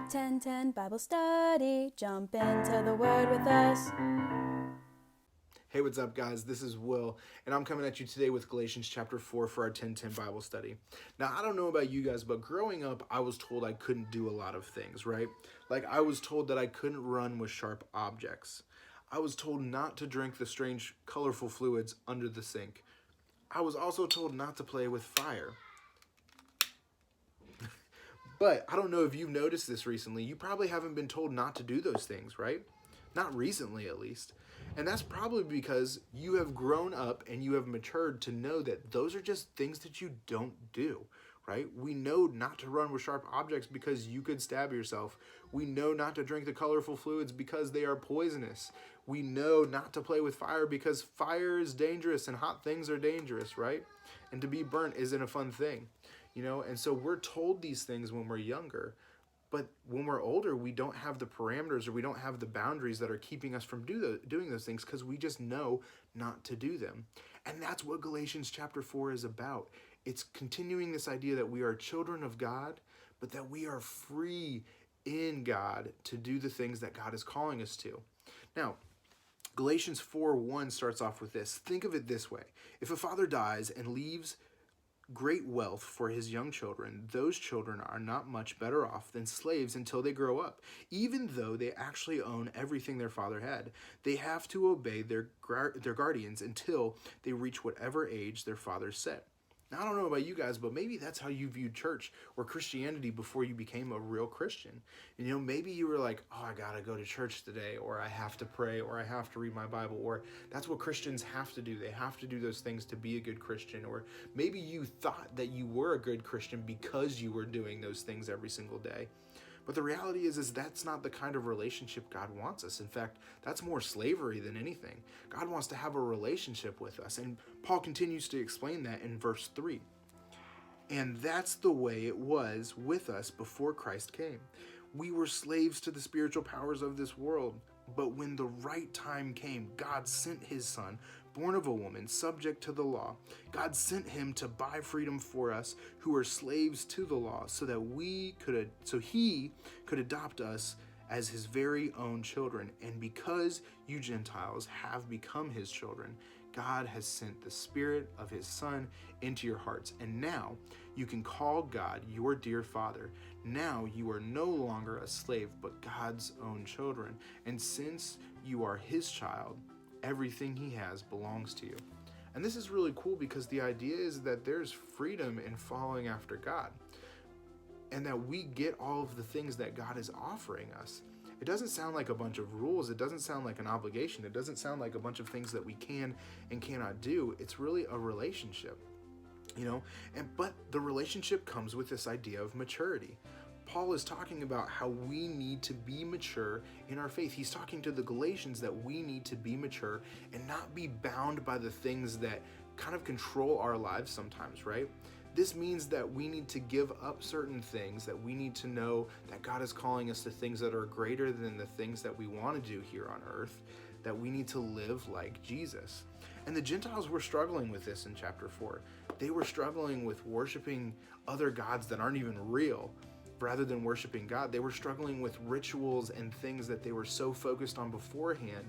10:10 Bible Study. Jump into the Word with us. Hey, what's up, guys? This is Will, and I'm coming at you today with Galatians chapter 4 for our 10:10 Bible study. Now, I don't know about you guys, but growing up, I was told I couldn't do a lot of things, right? Like, I was told that I couldn't run with sharp objects. I was told not to drink the strange, colorful fluids under the sink. I was also told not to play with fire. But I don't know if you've noticed this recently. You probably haven't been told not to do those things, right? Not recently, at least. And that's probably because you have grown up and you have matured to know that those are just things that you don't do, right? We know not to run with sharp objects because you could stab yourself. We know not to drink the colorful fluids because they are poisonous. We know not to play with fire because fire is dangerous and hot things are dangerous, right? And to be burnt isn't a fun thing, And so we're told these things when we're younger. But when we're older, we don't have the parameters or we don't have the boundaries that are keeping us from doing those things because we just know not to do them. And that's what Galatians chapter 4 is about. It's continuing this idea that we are children of God, but that we are free in God to do the things that God is calling us to. Now, Galatians 4:1 starts off with this. Think of it this way. If a father dies and leaves great wealth for his young children, those children are not much better off than slaves until they grow up. Even though they actually own everything their father had, they have to obey their guardians until they reach whatever age their father set. Now, I don't know about you guys, but maybe that's how you viewed church or Christianity before you became a real Christian. Maybe you were like, oh, I gotta go to church today, or I have to pray, or I have to read my Bible, or that's what Christians have to do. They have to do those things to be a good Christian. Or maybe you thought that you were a good Christian because you were doing those things every single day. But the reality is that's not the kind of relationship God wants us. In fact, that's more slavery than anything. God wants to have a relationship with us. And Paul continues to explain that in verse 3. And that's the way it was with us before Christ came. We were slaves to the spiritual powers of this world. But when the right time came, God sent his son, born of a woman, subject to the law. God sent him to buy freedom for us who are slaves to the law, so he could adopt us as his very own children. And because you Gentiles have become his children, God has sent the Spirit of his Son into your hearts. And now you can call God your dear Father. Now you are no longer a slave, but God's own children. And since you are his child, everything he has belongs to you. And this is really cool because the idea is that there's freedom in following after God, and that we get all of the things that God is offering us. It doesn't sound like a bunch of rules. It doesn't sound like an obligation. It doesn't sound like a bunch of things that we can and cannot do. It's really a relationship, but the relationship comes with this idea of maturity. Paul is talking about how we need to be mature in our faith. He's talking to the Galatians that we need to be mature and not be bound by the things that kind of control our lives sometimes, right? This means that we need to give up certain things, that we need to know that God is calling us to things that are greater than the things that we want to do here on earth, that we need to live like Jesus. And the Gentiles were struggling with this in chapter 4. They were struggling with worshiping other gods that aren't even real rather than worshiping God. They were struggling with rituals and things that they were so focused on beforehand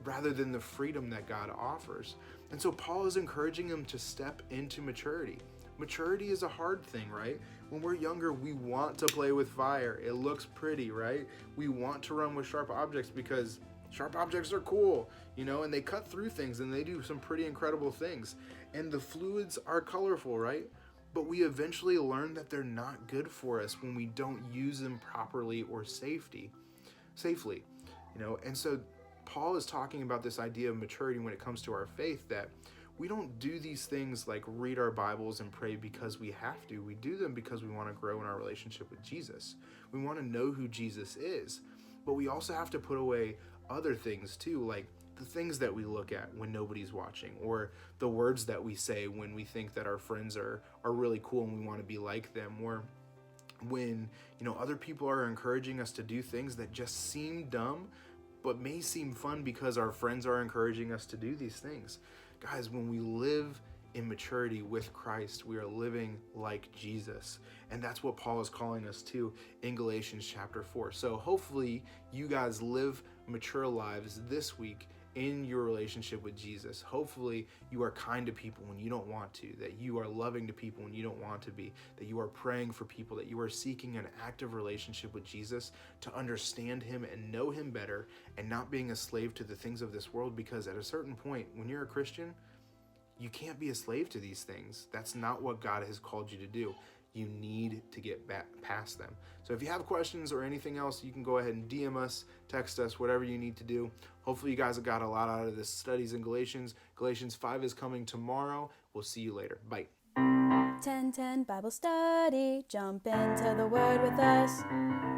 rather than the freedom that God offers. And so Paul is encouraging them to step into maturity. Maturity is a hard thing, right? When we're younger, we want to play with fire. It looks pretty, right? We want to run with sharp objects because sharp objects are cool, and they cut through things and they do some pretty incredible things. And the fluids are colorful, right? But we eventually learn that they're not good for us when we don't use them properly or safely. And so Paul is talking about this idea of maturity when it comes to our faith, that we don't do these things like read our Bibles and pray because we have to. We do them because we want to grow in our relationship with Jesus. We want to know who Jesus is. But we also have to put away other things too, like the things that we look at when nobody's watching, or the words that we say when we think that our friends are really cool and we want to be like them, or when other people are encouraging us to do things that just seem dumb but may seem fun because our friends are encouraging us to do these things. Guys, when we live in maturity with Christ. We are living like Jesus. And that's what Paul is calling us to in Galatians chapter 4. So hopefully you guys live mature lives this week in your relationship with Jesus. Hopefully you are kind to people when you don't want to, that you are loving to people when you don't want to be, that you are praying for people, that you are seeking an active relationship with Jesus to understand him and know him better, and not being a slave to the things of this world, because at a certain point, when you're a Christian, you can't be a slave to these things. That's not what God has called you to do. You need to get back past them. So if you have questions or anything else, you can go ahead and DM us, text us, whatever you need to do. Hopefully you guys have got a lot out of this studies in Galatians. Galatians 5 is coming tomorrow. We'll see you later. Bye. 10:10 Bible study. Jump into the Word with us.